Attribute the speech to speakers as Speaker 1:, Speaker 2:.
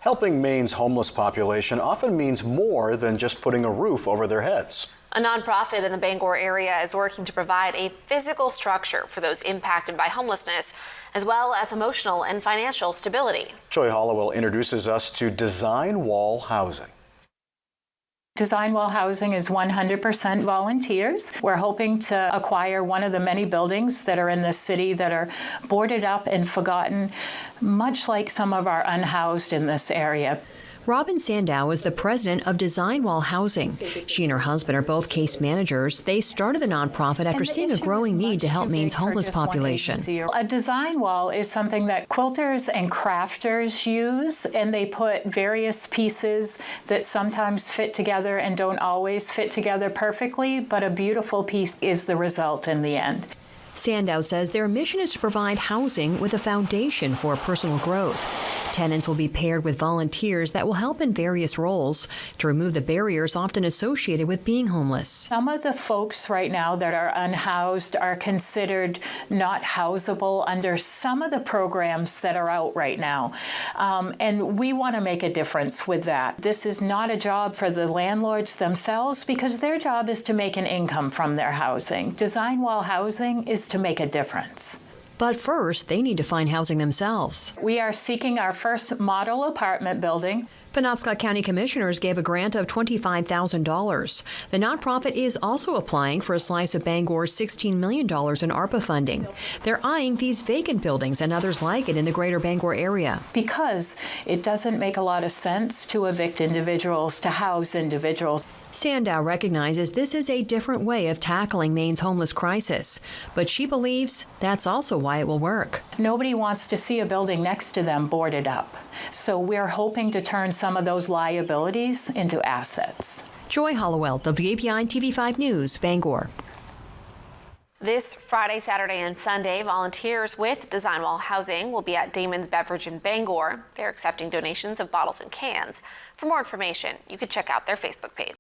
Speaker 1: Helping Maine's homeless population often means more than just putting a roof over their heads.
Speaker 2: A nonprofit in the Bangor area is working to provide a physical structure for those impacted by homelessness, as well as emotional and financial stability.
Speaker 1: Joy Hollowell introduces us to Design Wall Housing.
Speaker 3: Design Wall Housing is 100% volunteers. We're hoping to acquire one of the many buildings that are in the city that are boarded up and forgotten, much like some of our unhoused in this area.
Speaker 4: Robin Sandow is the president of Design Wall Housing. She and her husband are both case managers. They started the nonprofit after seeing a growing need to help Maine's homeless population.
Speaker 3: A design wall is something that quilters and crafters use, and they put various pieces that sometimes fit together and don't always fit together perfectly, but a beautiful piece is the result in the end.
Speaker 4: Sandow says their mission is to provide housing with a foundation for personal growth. Tenants will be paired with volunteers that will help in various roles to remove the barriers often associated with being homeless.
Speaker 3: Some of the folks right now that are unhoused are considered not housable under some of the programs that are out right now. And we want to make a difference with that. This is not a job for the landlords themselves because their job is to make an income from their housing. Design Wall Housing is to make a difference.
Speaker 4: But first, they need to find housing themselves.
Speaker 3: We are seeking our first model apartment building.
Speaker 4: Penobscot County Commissioners gave a grant of $25,000. The nonprofit is also applying for a slice of Bangor's $16 million in ARPA funding. They're eyeing these vacant buildings and others like it in the greater Bangor area.
Speaker 3: Because it doesn't make a lot of sense to evict individuals, to house individuals.
Speaker 4: Sandow recognizes this is a different way of tackling Maine's homeless crisis, but she believes that's also why it will work.
Speaker 3: Nobody wants to see a building next to them boarded up, so we're hoping to turn some of those liabilities into assets.
Speaker 4: Joy Hollowell, WAPI TV5 News, Bangor.
Speaker 2: This Friday, Saturday, and Sunday, volunteers with Design Wall Housing will be at Damon's Beverage in Bangor. They're accepting donations of bottles and cans. For more information, you can check out their Facebook page.